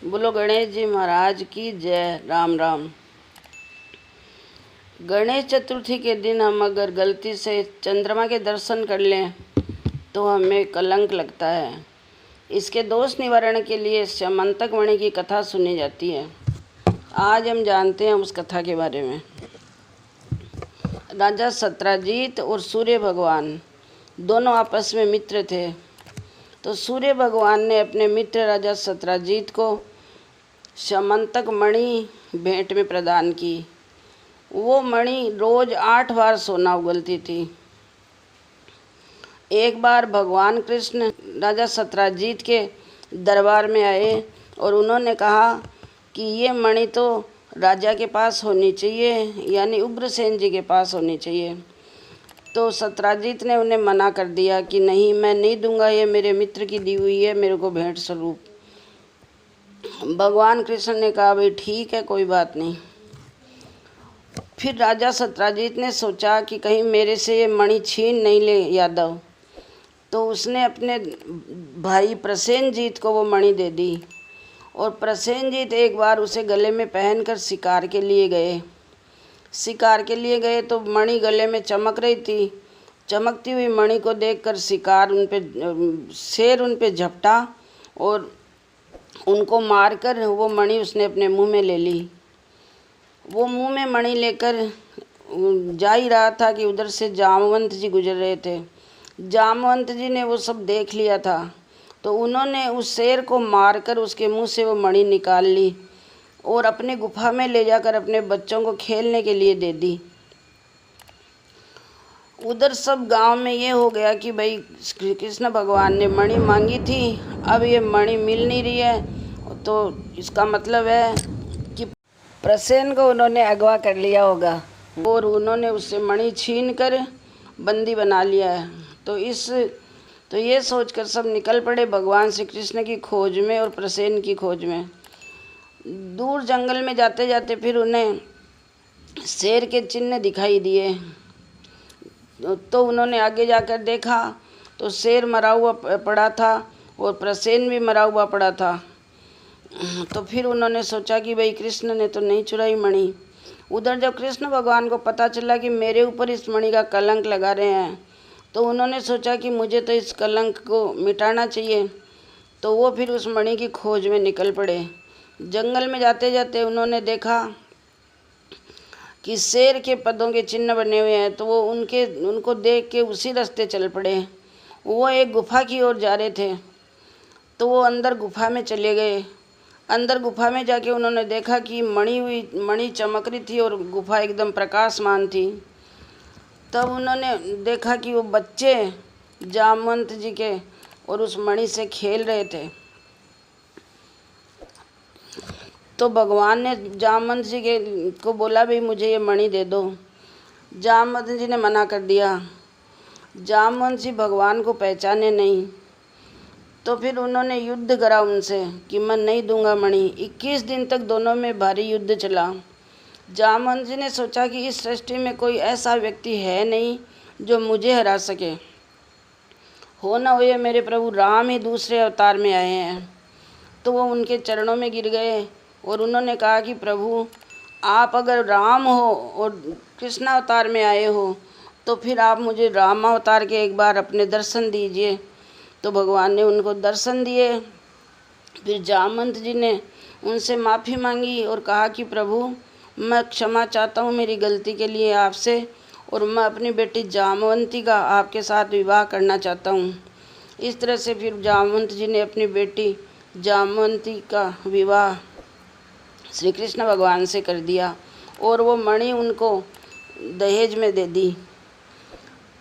बोलो गणेश जी महाराज की जय। राम राम। गणेश चतुर्थी के दिन हम अगर गलती से चंद्रमा के दर्शन कर लें तो हमें कलंक लगता है। इसके दोष निवारण के लिए स्यमंतक मणि की कथा सुनी जाती है। आज हम जानते हैं उस कथा के बारे में। राजा सत्राजीत और सूर्य भगवान दोनों आपस में मित्र थे। तो सूर्य भगवान ने अपने मित्र राजा सत्राजीत को स्यमंतक मणि भेंट में प्रदान की। वो मणि रोज 8 बार सोना उगलती थी। एक बार भगवान कृष्ण राजा सत्राजीत के दरबार में आए और उन्होंने कहा कि ये मणि तो राजा के पास होनी चाहिए, यानी उग्रसेन जी के पास होनी चाहिए। तो सत्राजीत ने उन्हें मना कर दिया कि नहीं, मैं नहीं दूंगा, ये मेरे मित्र की दी हुई है, मेरे को भेंट स्वरूप। भगवान कृष्ण ने कहा भाई ठीक है, कोई बात नहीं। फिर राजा सत्राजीत ने सोचा कि कहीं मेरे से ये मणि छीन नहीं ले यादव। तो उसने अपने भाई प्रसेनजीत को वो मणि दे दी और प्रसेनजीत एक बार उसे गले में पहनकर शिकार के लिए गए। शिकार के लिए गए तो मणि गले में चमक रही थी। चमकती हुई मणि को देखकर शेर उन पे झपटा और उनको मारकर वो मणि उसने अपने मुंह में ले ली। वो मुंह में मणि लेकर जा ही रहा था कि उधर से जामवंत जी गुजर रहे थे। जामवंत जी ने वो सब देख लिया था, तो उन्होंने उस शेर को मारकर उसके मुंह से वो मणि निकाल ली और अपने गुफा में ले जाकर अपने बच्चों को खेलने के लिए दे दी। उधर सब गांव में ये हो गया कि भाई कृष्ण भगवान ने मणि मांगी थी, अब ये मणि मिल नहीं रही है, तो इसका मतलब है कि प्रसेन को उन्होंने अगवा कर लिया होगा और उन्होंने उससे मणि छीन कर बंदी बना लिया है। तो ये सोचकर सब निकल पड़े भगवान श्री कृष्ण की खोज में और प्रसेन की खोज में। दूर जंगल में जाते जाते फिर उन्हें शेर के चिन्ह दिखाई दिए। तो उन्होंने आगे जाकर देखा तो शेर मरा हुआ पड़ा था और प्रसेन भी मरा हुआ पड़ा था। तो फिर उन्होंने सोचा कि भाई कृष्ण ने तो नहीं चुराई मणि। उधर जब कृष्ण भगवान को पता चला कि मेरे ऊपर इस मणि का कलंक लगा रहे हैं, तो उन्होंने सोचा कि मुझे तो इस कलंक को मिटाना चाहिए। तो वो फिर उस मणि की खोज में निकल पड़े। जंगल में जाते जाते उन्होंने देखा कि शेर के पदों के चिन्ह बने हुए हैं, तो वो उनको देख के उसी रास्ते चल पड़े। वो एक गुफा की ओर जा रहे थे, तो वो अंदर गुफा में चले गए। अंदर गुफा में जाके उन्होंने देखा कि मणि चमक रही थी और गुफा एकदम प्रकाशमान थी। तब उन्होंने देखा कि वो बच्चे जामवंत जी के और उस मणि से खेल रहे थे। तो भगवान ने जामवंत जी को बोला भाई मुझे ये मणि दे दो। जामवंत जी ने मना कर दिया। जामवंत जी भगवान को पहचाने नहीं, तो फिर उन्होंने युद्ध करा उनसे कि मैं नहीं दूंगा मणि। 21 दिन तक दोनों में भारी युद्ध चला। जामवंत जी ने सोचा कि इस सृष्टि में कोई ऐसा व्यक्ति है नहीं जो मुझे हरा सके। हो न हो ये मेरे प्रभु राम ही दूसरे अवतार में आए हैं। तो वो उनके चरणों में गिर गए और उन्होंने कहा कि प्रभु आप अगर राम हो और कृष्ण अवतार में आए हो तो फिर आप मुझे राम अवतार के एक बार अपने दर्शन दीजिए। तो भगवान ने उनको दर्शन दिए। फिर जामवंत जी ने उनसे माफ़ी मांगी और कहा कि प्रभु मैं क्षमा चाहता हूँ मेरी गलती के लिए आपसे, और मैं अपनी बेटी जामवंती का आपके साथ विवाह करना चाहता हूँ। इस तरह से फिर जामवंत जी ने अपनी बेटी जामवंती का विवाह श्री कृष्ण भगवान से कर दिया और वो मणि उनको दहेज में दे दी।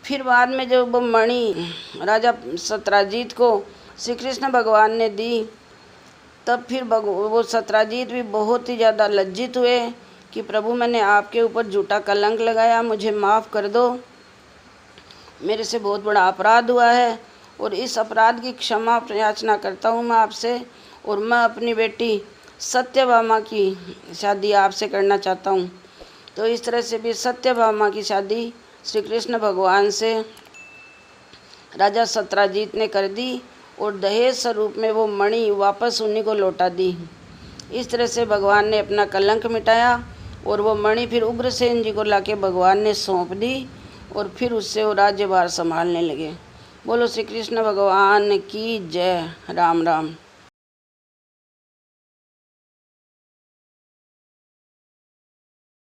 फिर बाद में जब वो मणि राजा सत्राजीत को श्री कृष्ण भगवान ने दी, तब फिर वो सत्राजीत भी बहुत ही ज़्यादा लज्जित हुए कि प्रभु मैंने आपके ऊपर झूठा कलंक लगाया, मुझे माफ़ कर दो, मेरे से बहुत बड़ा अपराध हुआ है और इस अपराध की क्षमा याचना करता हूँ मैं आपसे, और मैं अपनी बेटी सत्यभामा की शादी आपसे करना चाहता हूँ। तो इस तरह से भी सत्यभामा की शादी श्री कृष्ण भगवान से राजा सत्राजीत ने कर दी और दहेज स्वरूप में वो मणि वापस उन्हीं को लौटा दी। इस तरह से भगवान ने अपना कलंक मिटाया और वो मणि फिर उग्रसेन जी को लाके भगवान ने सौंप दी और फिर उससे वो राज्यभार संभालने लगे। बोलो श्री कृष्ण भगवान की जय। राम राम।